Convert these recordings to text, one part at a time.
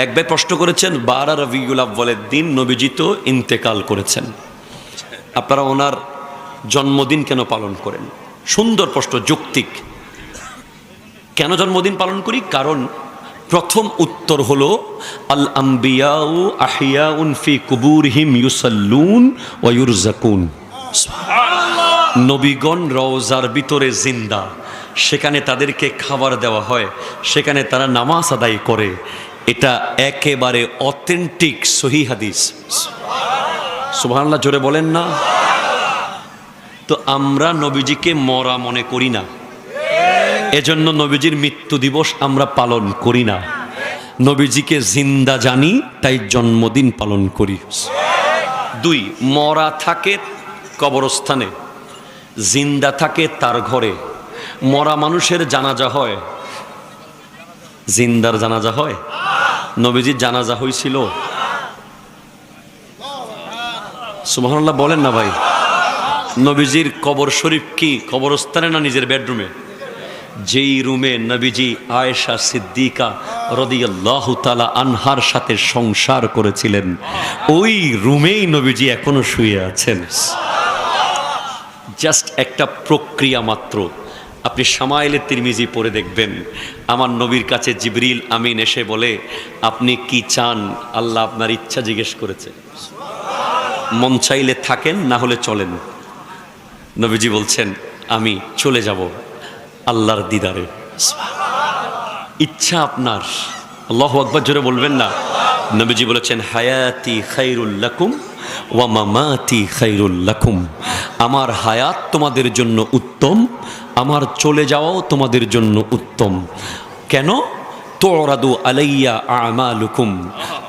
এক ভাই প্রশ্ন করেছেন 12 রবিউল আউয়ালের দিন নবীজি তো ইন্তেকাল করেছেন, আপনারা ওনার জন্মদিন কেন পালন করেন? সুন্দর প্রশ্ন, যৌক্তিক। কেন জন্মদিন পালন করি? কারণ প্রথম উত্তর হলো আল আম্বিয়াউ আহিয়াউন ফি কুবুরহিম ইউসাল্লুন ওয়া ইউরযাকুন। নবীগণ রওজার ভিতরে জিন্দা, সেখানে তাদেরকে খাবার দেওয়া হয়, সেখানে তারা নামাজ আদায় করে। এটা একেবারে অথেন্টিক সহিহ হাদিস। সুবহানাল্লাহ, জোরে বলেন না। তো আমরা নবীজিকে মরা মনে করি না, এজন্য নবীজির মৃত্যু দিবস আমরা পালন করি না। নবীজিকে জিন্দা জানি, তাই জন্মদিন পালন করি। 2, মরা থাকে কবরস্থানে, জিন্দা থাকে তার ঘরে। মরা মানুষের জানাজা হয়, জিন্দার জানাজা হয়? নবীজির জানাজা হয়েছিল? সুবহানাল্লাহ বলেন না ভাই। নবীজির কবর শরীফ কি কবরস্থানে না নিজের বেডরুমে? যেই রুমে নবীজি আয়েশা সিদ্দিকা রাদিয়াল্লাহু তাআলা আনহার সাথে সংসার করেছিলেন, ওই রুমেই নবীজি এখনো শুয়ে আছেন। জাস্ট একটা প্রক্রিয়া মাত্র। আপনি শামাইলে তিরমিজি পড়ে দেখবেন, আমার নবীর কাছে জিবরিল আমিন এসে বলে, আপনি কি চান? আল্লাহ আপনার ইচ্ছা জিজ্ঞেস করেছে, মন চাইলে থাকেন, না হলে চলেন। নবীজি বলছেন, আমি চলে যাব আল্লাহর দিদারে। ইচ্ছা আপনার। আল্লাহু আকবার, জোরে বলবেন না। নবীজি বলেছেন, হায়াতি খায়রুল লাকুম ওয়া মামাতি খায়রুল লাকুম। আমার হায়াত তোমাদের জন্য উত্তম, আমার চলে যাওয়াও তোমাদের জন্য উত্তম। কেন? তুরাদু আলাইয়া আমালুকুম,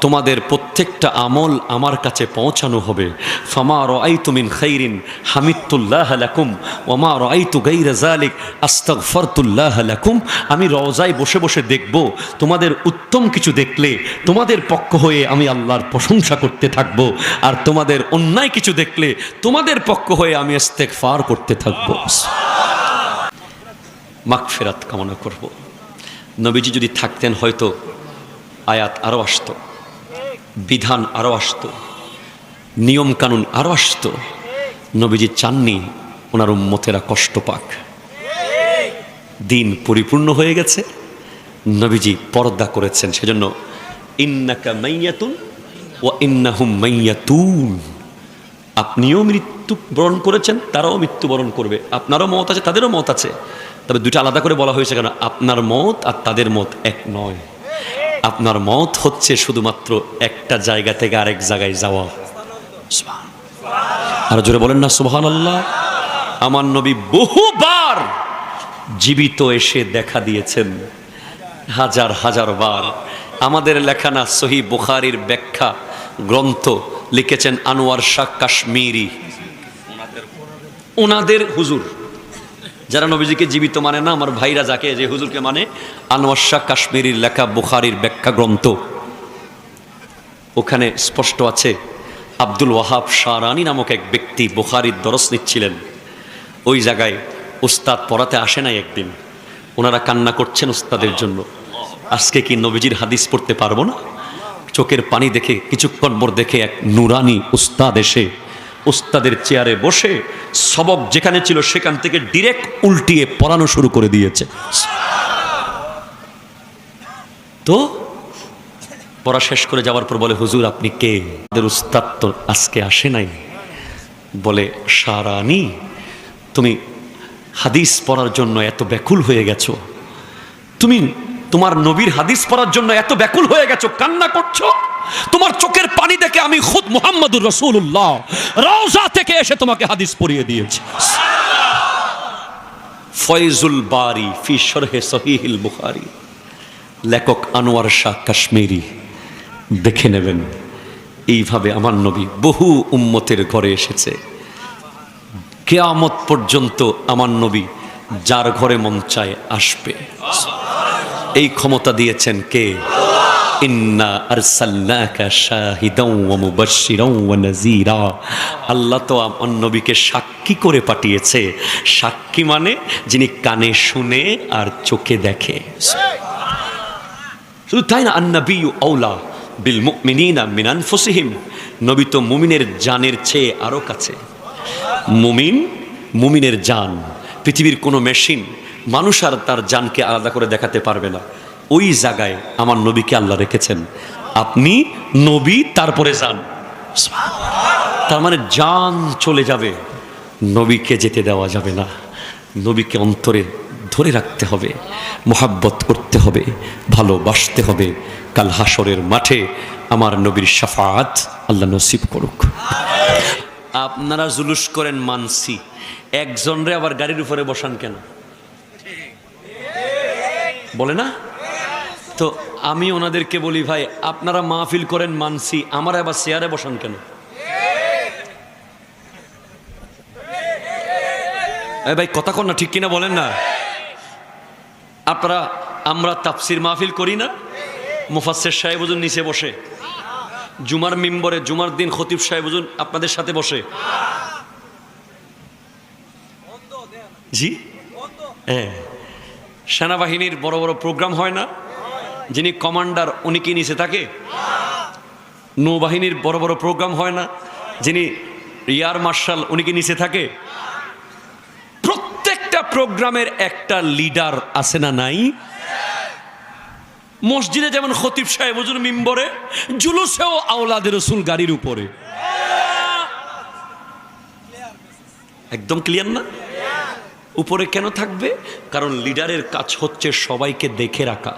তোমাদের প্রত্যেকটা আমল আমার কাছে পৌঁছানো হবে। ফামা রাআইতু মিন খাইরিন হামিদতুল্লাহ লাকুম ওয়া মা রাআইতু গায়রা যালিক আস্তাগফারতুল্লাহ লাকুম। আমি রওজায় বসে বসে দেখব, তোমাদের উত্তম কিছু দেখলে তোমাদের পক্ষ হয়ে আমি আল্লাহর প্রশংসা করতে থাকব, আর তোমাদের অন্যায় কিছু দেখলে তোমাদের পক্ষ হয়ে আমি ইস্তেগফার করতে থাকব, মাগফিরাত কামনা করব। নবীজি যদি থাকতেন হয়তো আয়াত আরও আসত, বিধান আরও আসত, নিয়ম কানুন আরও আসত। নবীজি চাননি ওনার উম্মতেরা কষ্ট পাক। দিন পরিপূর্ণ হয়ে গেছে, নবীজি পর্দা করেছেন। সেজন্য ইন্নাকা মাইয়াতুন ওয়া ইন্নাহুম মাইয়াতুন, আপনিও মৃত্যুবরণ করেছেন, তারাও মৃত্যুবরণ করবে। আপনারও মত আছে, তাদেরও মত আছে। তবে দুটো আলাদা করে বলা হয়েছে কেন? আপনার মত আর তাদের মত এক নয়। আপনার মত হচ্ছে শুধুমাত্র একটা জায়গা থেকে আরেক জায়গায় যাওয়া। আর জোরে বলেন না সুবহানাল্লাহ। আমার নবী বহুবার জীবিত এসে দেখা দিয়েছেন, হাজার হাজার বার। আমাদের লেখা না, সহিহ বুখারীর ব্যাখ্যা গ্রন্থ লিখেছেন আনোয়ার শাহ কাশ্মীরি, ওনাদের হুজুর। যারা নবীজিকে জীবিত মানে না, আমার ভাইরা যাকে যে হুজুরকে মানে, আনোয়ার শাহ কাশ্মীরির লেখা বুখারীর ব্যাখ্যা গ্রন্থ, ওখানে স্পষ্ট আছে আব্দুল ওয়াহাব শারানি নামক এক ব্যক্তি বুখারীর দরস নিচ্ছিলেন। ওই জায়গায় উস্তাদ পড়াতে আসে নাই একদিন, ওনারা কান্না করছেন উস্তাদের জন্য। আজকে কি নবীজির হাদিস পড়তে পারবো না? চোখের পানি দেখে কিছুক্ষণ পর দেখে এক নুরানি উস্তাদ এসে উস্তাদের চেয়ারে বসে সবক যেখানে ছিল সেখান থেকে ডিরেক্ট উল্টিয়ে পড়ানো শুরু করে দিয়েছে। তো পড়া শেষ করে যাওয়ার পর বলে, হুজুর আপনি কে? আমাদের উস্তাদ তো আজকে আসে নাই। বলে, শারানি, তুমি হাদিস পড়ার জন্য এত ব্যাকুল হয়ে গেছো, তুমি তোমার নবীর হাদিস পড়ার জন্য এত ব্যাকুল হয়ে গেছো, কান্না করছো, তোমার চোখের পানি দেখে আমি খুদ মুহাম্মদুর রাসূলুল্লাহ রওজা থেকে এসে তোমাকে হাদিস পড়িয়ে দিয়েছি। ফয়জুল বারি ফি শরহে সহিহুল বুখারী, লেখক আনোয়ার শাহ কাশ্মীরি, দেখে নেবেন। এইভাবে আমার নবী বহু উম্মতের ঘরে এসেছে। কিয়ামত পর্যন্ত আমার নবী যার ঘরে মন চায় আসবে। এই ক্ষমতা দিয়েছেন কে? ইন্না আরসালনাকা শাহিদাও ওয়া মুবাশশিরাও ওয়া নাযীরা। আল্লাহ তো আমার নবীকে সাক্ষী করে পাঠিয়েছে। সাক্ষী মানে যিনি কানে শুনে আর চোখে দেখে। শুধু তাই না, আন-নাবিয়্যু আওলা বিল মুমিনিনা মিন আনফুসিহিম, নবী তো মুমিনের জানের চেয়ে আরো কাছে। মুমিনের জান, পৃথিবীর কোনো মেশিন মানুষ আর তার জানকে আলাদা করে দেখাতে পারবে না। ওই জায়গায় আমার নবীকে আল্লাহ রেখেছেন। আপনি নবী, তারপরে জান। তার মানে জান চলে যাবে, নবীকে যেতে দেওয়া যাবে না। নবীকে অন্তরে ধরে রাখতে হবে, মোহাব্বত করতে হবে, ভালোবাসতে হবে। কাল হাসরের মাঠে আমার নবীর শাফাআত আল্লাহ নসিব করুক। আপনারা জুলুস করেন মানসি, একজনরে আবার গাড়ির উপরে বসান কেন? বলে না তো? আমি ওনাদেরকে বলি, ভাই আপনারা মাহফিল করেন মানসি, আমার আবার চেয়ারে বসান কেন? ভাই কথা কন না, ঠিক কিনা বলেন না? আমরা তাফসির মাহফিল করি না, মুফাসসির সাহেব হুজুর নিচে বসে, জুমার মিম্বরে জুমার দিন খতিব সাহেব হুজুর আপনাদের সাথে বসে। জি হ্যাঁ, সেনাবাহিনীর বড় বড় প্রোগ্রাম হয় না, যিনি কমান্ডার উনি কি নিচে থাকে? নৌবাহিনীর বড় বড় প্রোগ্রাম হয় না, যিনি এয়ার মার্শাল উনি কি নিচে থাকে? প্রত্যেকটা প্রোগ্রামের একটা লিডার আছে না নাই? মসজিদে যেমন খতিব সাহেব হুজুর মিম্বরে, জুলুসেও আওলাদে রাসূল গাড়ির উপরে। একদম ক্লিয়ার না? উপরে কেন থাকবে? কারণ লিডারের কাজ হচ্ছে সবাইকে দেখে রাখা।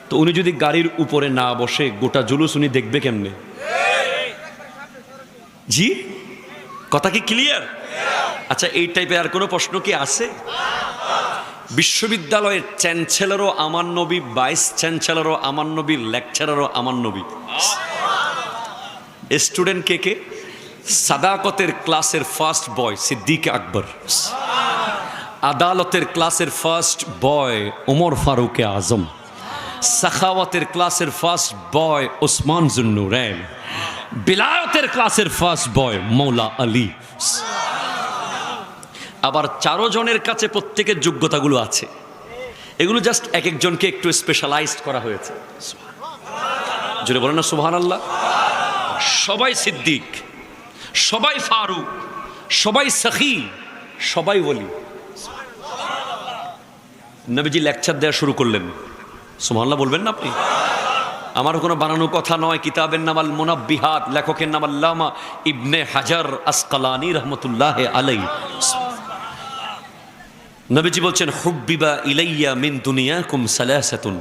তো উনি যদি গাড়ির উপরে না বসে, গোটা জুলুস উনি দেখবে কেমনে? জি কথা কি ক্লিয়ার? আচ্ছা, এই টাইপের আর কোনো প্রশ্ন কি আছে? বিশ্ববিদ্যালয়ের চ্যান্সেলরও আমার নবী, ভাইস চ্যান্সেলরও আমার নবী, লেকচারারও আমার নবী। স্টুডেন্ট কে কে? সাদাকতের ক্লাসের ফার্স্ট বয় সিদ্দিক আকবর, আদালতের ক্লাসের ফার্স্ট বয় ওমর ফারুক আজম, সাখাওয়াতের ক্লাসের ফার্স্ট বয় ওসমান জুন্নুরাইন, বিলায়তের ক্লাসের ফার্স্ট বয় মৌলা আলী। আবার 4 জনের কাছে প্রত্যেকের যোগ্যতাগুলো আছে, এগুলো জাস্ট এক একজনকে একটু স্পেশালাইজড করা হয়েছে। জোরে বলেন না সুবহানাল্লাহ। সবাই সিদ্দিক, সবাই ফারুক, সবাই সখী, সবাই ওলি। নবীজি লেকচার দেওয়া শুরু করলেন, সুবহানাল্লাহ বলবেন না আপনি? আমার কোনো বানানো কথা নয়, কিতাবের নাম আল মুনাব্বিহাত, লেখকের নাম আল্লামা ইবনে হাজার আসকালানি রহমতুল্লাহ আলাইহি। নবীজি বলছেন, হুব্বিবা ইলাইয়া মিন দুনিয়াকুম সালাসাতুন,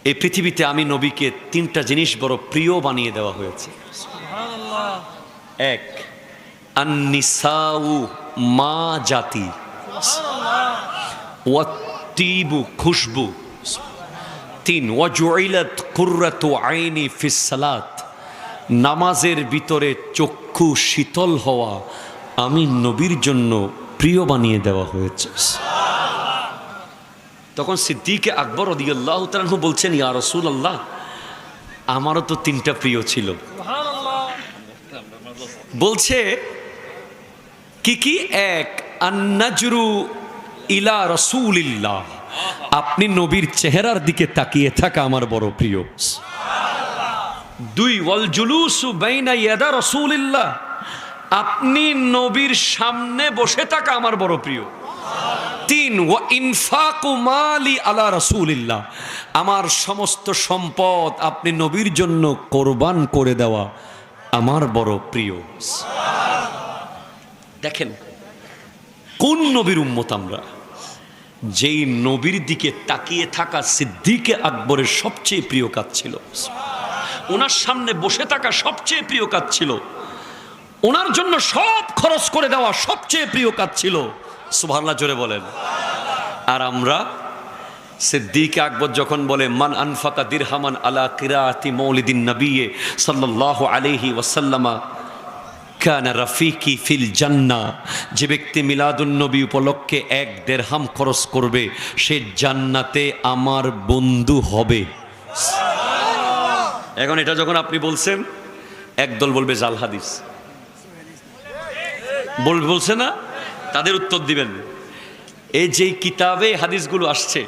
এই পৃথিবীতে আমি নবীকে 3টা জিনিস বড় প্রিয় বানিয়ে দেওয়া হয়েছে। সুবহানাল্লাহ। 1 আন-নিসাউ মা জাতি, ওয়াত-তিবু খুশবু, 3 ওয়াজুইলাত কুররাতু আইনি ফিস সালাত, নামাজের ভিতরে চক্ষু শীতল হওয়া আমি নবীর জন্য প্রিয় বানিয়ে দেওয়া হয়েছে। তখন সিদ্দিক আকবর রাদিয়াল্লাহু তাআলা আনহু বলছেন, ইয়া রাসূলুল্লাহ, আমারও তো 3টা প্রিয় ছিল। বলছে কি কি? 1 আন-নাজরু ইলা রাসূলিল্লাহ, আপনি নবীর চেহারার দিকে তাকিয়ে থাকা আমার বড় প্রিয়। 2 ওয়াল জুলুসু বাইনা ইয়াদা রাসূলিল্লাহ, আপনি নবীর সামনে বসে থাকা আমার বড় প্রিয়। 3 ওয়া ইনফাকু মালি আলা রাসূলিল্লাহ, আমার সমস্ত সম্পদ আপনি নবীর জন্য কোরবান করে দেওয়া আমার বড় প্রিয়। দেখেন কোন নবীর উম্মত আমরা, যেই নবীর দিকে তাকিয়ে থাকা সিদ্দিকে আকবরের সবচেয়ে প্রিয় কাজ ছিল। ওনার সামনে বসে থাকা সবচেয়ে প্রিয় কাজ ছিল, ওনার জন্য সব খরচ করে দেওয়া সবচেয়ে প্রিয় কাজ ছিল। সুবহানাল্লাহ জোরে বলেন। আর আমরা সিদ্দিক আকবর যখন বলে মান আনফাকা দিরহামান আলা কিরাআতি মাউলিদিন নবী সাল্লাল্লাহু আলাইহি ওয়াসাল্লামা কানা রাফিকি ফিল জান্নাহ, যে ব্যক্তি মিলাদুন নবী উপলক্ষে 1 দিরহাম খরচ করবে সে জান্নাতে আমার বন্ধু হবে। এখন এটা যখন আপনি বলছেন, একদল বলবে জাল হাদিস, বলছে না, তাদের উত্তর দিবেন এই যে কিতাবে হাদিসগুলো আসছে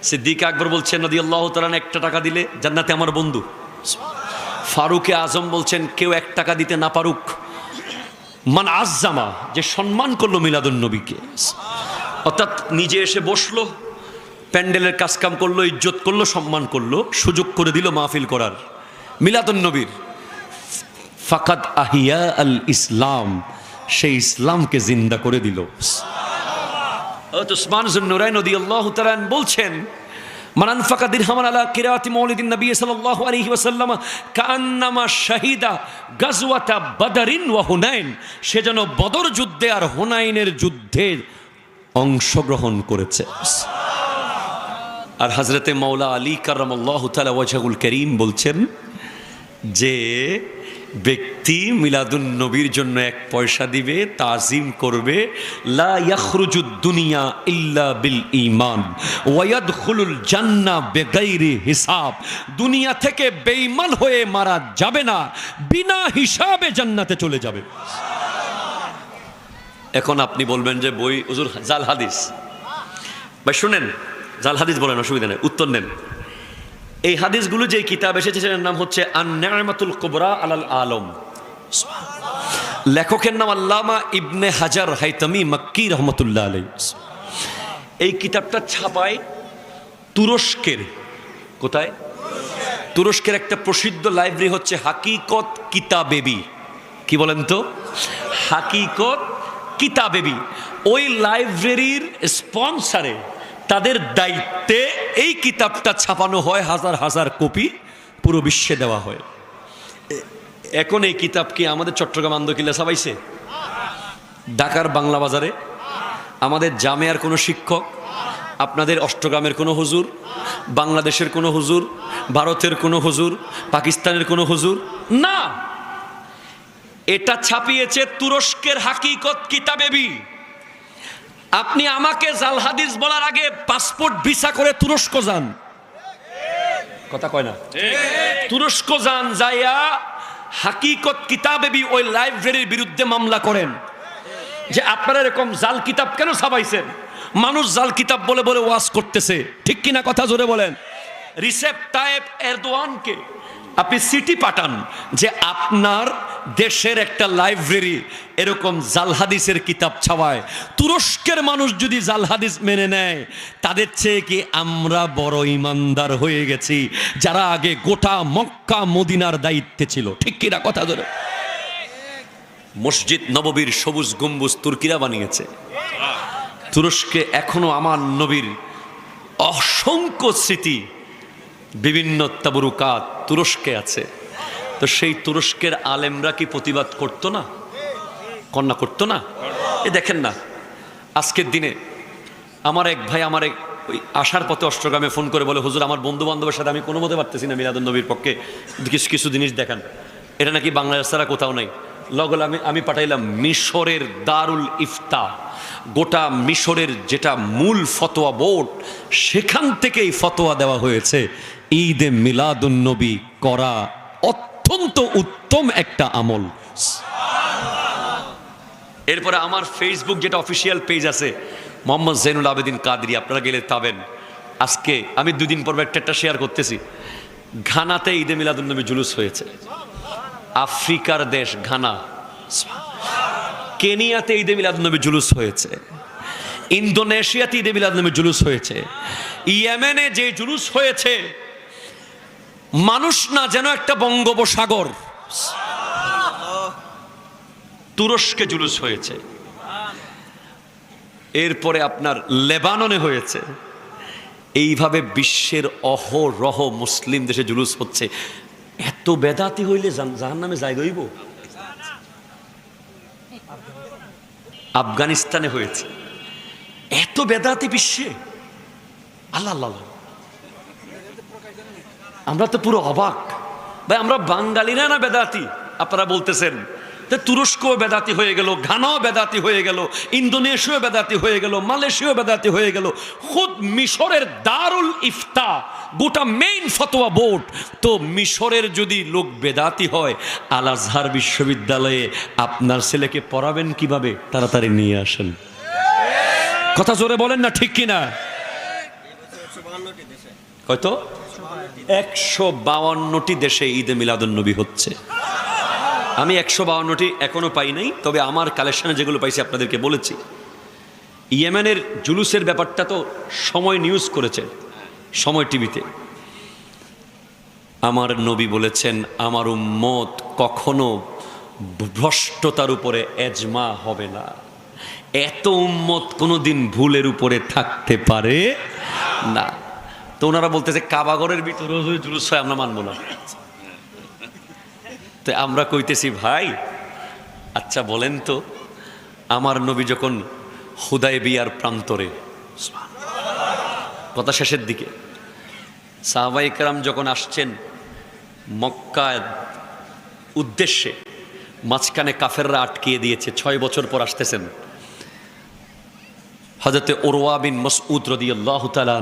সিদ্দিক আকবর বলছেন রাদিয়াল্লাহু তাআলা একটা টাকা দিলে জান্নাতে আমার বন্ধু। ফারুকে আজম বলছেন কেউ 1 টাকা দিতে না পারুক, মান আজ্জামা, যে সম্মান করলো মিলাদুন নবীকে, অর্থাৎ নিজে এসে বসলো, প্যান্ডেলের কাজকাম করলো, ইজ্জত করলো, সম্মান করলো, সুযোগ করে দিল মাহফিল করার মিলাদুন নবীর, ফাকাদ আহিয়া আল ইসলাম, সেই ইসলামকে জিন্দা করে দিল। উসমান যুন্নুরাইন রাদিয়াল্লাহু তাআলা বলছেন মান আনফাকা দিরহামান আলা কিরাআতি মাউলিদিন নবী সাল্লাল্লাহু আলাইহি ওয়াসাল্লাম কান্নামা শাহিদা গাজওয়াতা বদরিন ওয়া হুনাইন, সে যেন বদর যুদ্ধে আর হুনাইনের যুদ্ধে অংশগ্রহণ করেছে। আর হযরতে মাওলা আলী কাররামাল্লাহু তাআলা ওয়াজহুল কারীম বলছেন যে ব্যক্তি মিলাদুন নবীর জন্য 1 পয়সা দিবে, তাজিম করবে, লা ইয়াখরুজুদ দুনিয়া ইল্লা বিল ঈমান ওয়া ইয়াদখুলুল জান্নাহ বিগাইরি হিসাব, দুনিয়া থেকে বেঈমান হয়ে মারা যাবে না, বিনা হিসাবে জান্নাতে চলে যাবে। এখন আপনি বলবেন যে বই হুজুর জাল হাদিস, ভাই শুনেন, জাল হাদিস বলেন, অসুবিধা নেই, উত্তর নেন। এই হাদিসগুলো যে কিতাব এসেছে সেটার নাম হচ্ছে আন-নি'মাতুল কুবরা আলাল আলম, লেখকের নাম আল্লামা ইবনে হাজার হাইতামি মক্কি রহমতুল্লাহ আলাইহি। এই কিতাবটা ছাপায় তুরস্কের, কোথায়? তুরস্কের একটা প্রসিদ্ধ লাইব্রেরি হচ্ছে হাকিকত কিতাবেবি। কি বলেন তো? হাকিকত কিতাবেবি। ওই লাইব্রেরির স্পন্সরে, তাদের দায়িত্বে এই কিতাবটা ছাপানো হয়, হাজার হাজার কপি পুরো বিশ্বে দেওয়া হয়। এখন এই কিতাব কি আমাদের চট্টগ্রাম আন্দোকিল্লা ছাপাইছে? ঢাকার বাংলা বাজারে আমাদের জামিয়ার কোনো শিক্ষক, আপনাদের অষ্টগ্রামের কোনো হুজুর, বাংলাদেশের কোনো হুজুর, ভারতের কোনো হুজুর, পাকিস্তানের কোনো হুজুর না, এটা ছাপিয়েছে তুরস্কের হাকিকত কিতাবেবি। আপনি আমাকে জাল হাদিস বলার আগে পাসপোর্ট ভিসা করে তুরস্ক যান, কথা কয় না? তুরস্ক যান, যাইয়া হাকিকত কিতাবেবি ওই লাইব্রেরির বিরুদ্ধে মামলা করেন যে আপনারা এরকম জাল কিতাব কেন ছাপাইছেন, মানুষ জাল কিতাব বলে বলে ওয়াজ করতেছে, ঠিক কিনা? কথা জোরে বলেন। রিসেপ তাইপ এরদোয়ানকে আপনি সিটি পাঠান যে আপনার দেশের একটা লাইব্রেরি এরকম জাল হাদিসের কিতাব ছাপায়। তুরস্কের মানুষ যদি জাল হাদিস মেনে নেয়, তাদের চেয়ে কি আমরা বড় ইমানদার হয়ে গেছি যারা আগে গোটা মক্কা মদিনার দায়িত্বে ছিল, ঠিক কিনা? কথা ধরে। মসজিদ নববীর সবুজ গম্বুজ তুর্কিরা বানিয়েছে। তুরস্কে এখনো আমার নবীর অসংখ্য স্মৃতি, বিভিন্ন তাবরুকাত তুরস্কে আছে। তো সেই তুরস্কের আলেমরা কি প্রতিবাদ করতো না? কন্যা করতো না? এ দেখেন না, আজকের দিনে আমার এক ভাই আমার ওই আসার পথে অষ্টগ্রামে ফোন করে বলে, হুজুর আমার বন্ধু বান্ধবের সাথে আমি কোনো মতে পারতেছি না মিলাদুন নবীর পক্ষে কিছু কিছু জিনিস দেখান, এটা নাকি বাংলাদেশ ছাড়া কোথাও নাই। লগল আমি পাঠাইলাম মিশরের দারুল ইফতা, গোটা মিশরের যেটা মূল ফতোয়া বোর্ড, সেখান থেকে এই ফতোয়া দেওয়া হয়েছে ঈদে মিলাদুন নবী করা অত্যন্ত উত্তম একটা আমল। এরপরে আমার ফেসবুক যেটা অফিসিয়াল পেজ আছে মোহাম্মদ জৈনুল আবেদিন কাদরি, আপনারা গেলে পাবেন। আজকে আমি 2 দিন পর একটা শেয়ার করতেছি, ঘানাতে ঈদে মিলাদুন নবী জুলুস হয়েছে। আফ্রিকার দেশ ঘানা, কেনিয়াতে ঈদে মিলাদুন নবী জুলুস হয়েছে, ইন্দোনেশিয়াতে ঈদে মিলাদুন নবী জুলুস হয়েছে, ইয়েমেনে যে জুলুস হয়েছে মানুষ না যেন একটা বঙ্গোপসাগর। তুরস্কে জুলুস হয়েছে, এরপরে আপনার লেবাননে হয়েছে। এইভাবে বিশ্বের অহরহ মুসলিম দেশে জুলুস হচ্ছে। এত বেদাতি হইলে জাহান্নামে যাই গইব? আফগানিস্তানে হয়েছে, এত বেদাতি বিশ্বে, আল্লাহ আল্লাহ, আমরা তো পুরো অবাক। ভাই আমরা বাঙালিরা না বেদাতি? আপনারা বলতেছেন তুরস্কও বেদাতি হয়ে গেল, ঘানাও বেদাতি হয়ে গেল, ইন্দোনেশিয়াও বেদাতি হয়ে গেল, মালয়েশিয়াও বেদাতি হয়ে গেল, খুদ মিশরের দারুল ইফতা গোটা মেইন ফতোয়া বোর্ড। তো মিশরের যদি লোক বেদাতি হয়, আল আজহার বিশ্ববিদ্যালয়ে আপনার ছেলেকে পড়াবেন কিভাবে? তাড়াতাড়ি নিয়ে আসেন, কথা জোরে বলেন না, ঠিক কিনা? হয়তো 152টি দেশে ঈদে মিলাদুন্নবী হচ্ছে। আমি 152টি এখনো পাই নাই, তবে আমার কালেকশনে যেগুলো পাইছি আপনাদেরকে বলেছি। ইয়েমেনের জুলুসের ব্যাপারটা তো সময় নিউজ করেছে, সময় টিভিতে। আমার নবী বলেছেন, আমার উম্মত কখনো ভ্রষ্টতার উপরে এজমা হবে না। এত উম্মত কোনোদিন ভুলের উপরে থাকতে পারে না। তো ওনারা বলতেছে কাবাগরের ভিতরে জুলুস হয়, আমরা মানবো না। তো আমরা কইতেছি ভাই আচ্ছা বলেন তো, আমার নবী যখন হুদায়বিয়ার প্রান্তরে, কথা শেষের দিকে, সাহাবায়ে কেরাম যখন আসছেন মক্কার উদ্দেশ্যে, মাঝখানে কাফেররা আটকিয়ে দিয়েছে, 6 বছর পর আসতেছেন। হযরতে উরওয়া বিন মাসউদ রাদিয়াল্লাহু তাআলা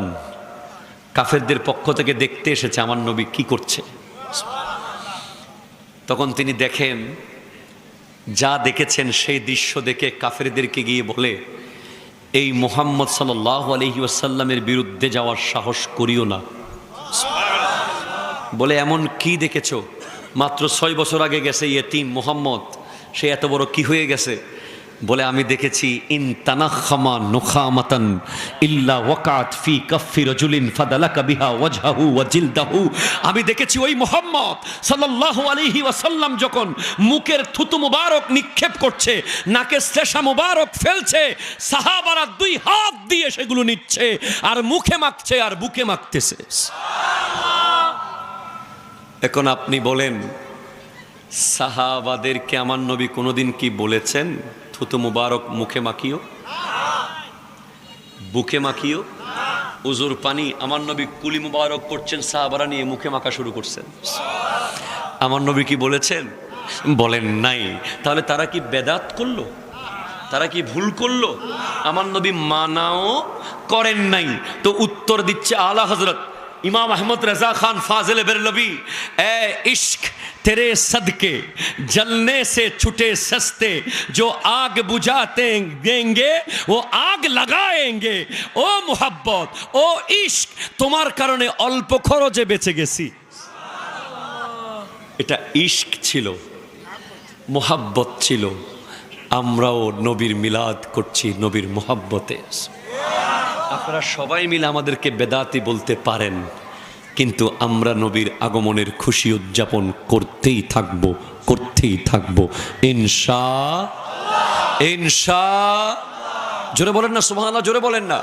কাফেরদের পক্ষ থেকে দেখতে এসেছে আমার নবী কি করছে। তখন তিনি দেখেন, যা দেখেছেন সেই দৃশ্য দেখে কাফেরদেরকে গিয়ে বলে, এই মুহাম্মদ সাল্লাল্লাহু আলাইহি ওয়াসাল্লামের বিরুদ্ধে যাওয়ার সাহস করিও না। বলে এমন কি দেখেছো? মাত্র 6 বছর আগে গেছে ইয়েতিম মুহাম্মদ, সে এত বড় কি হয়ে গেছে? বলে আমি দেখেছি ইন তানাখামা নুখামাতান ইল্লা ওয়াকাত ফি কাফি রাজুলিন ফাদালাকা বিহা ওয়াজহাহু ওয়া জিলদাহু। আমি দেখেছি ওই মুহাম্মদ সাল্লাল্লাহু আলাইহি ওয়াসাল্লাম যখন মুখের থুতু মুবারক নিক্ষেপ করছে, নাকের শ্লেষা মুবারক ফেলছে, সাহাবারা 2 হাত দিয়ে সেগুলো নিচ্ছে আর মুখে মাখছে আর বুকে মাখতেছে। এখন আপনি বলেন, সাহাবাদেরকে আমার নবী কোনোদিন কি বলেছেন থুতু মুবারক মুখে মাখিও, বুকে মাখিও? উজুর পানি আমার নবী কুলি মুবারক করছেন, সাহাবারা নিয়ে মুখে মাখা শুরু করছেন। আমার নবী কি বলেছেন? বলেন নাই। তাহলে তারা কি বেদাত করলো? তারা কি ভুল করলো? আমার নবী মানাও করেন নাই। তো উত্তর দিচ্ছে আলা হযরত इमाम अहमद रजा खान फाजिल बेरलवी, ए इश्क तेरे सदके जलने से छुटे सस्ते, जो आग बुझाते देंगे वो आग लगाएंगे। ओ मोहब्बत ओ इश्क, তোমার কারণে অল্প খরচে বেঁচে গেছি। এটা ইশক ছিল, মোহাব্বত ছিল। আমরাও নবীর মিলাদ করছি নবীর মোহাব্বতে। আপনারা সবাই মিলে আমাদেরকে বেদাতি বলতে পারেন, কিন্তু আমরা নবীর আগমনের খুশি উদযাপন করতেই থাকবো, করতেই থাকবো ইনশাআল্লাহ। ইনশাআল্লাহ। জোরে বলেন না সুবহানাল্লাহ, জোরে বলেন না।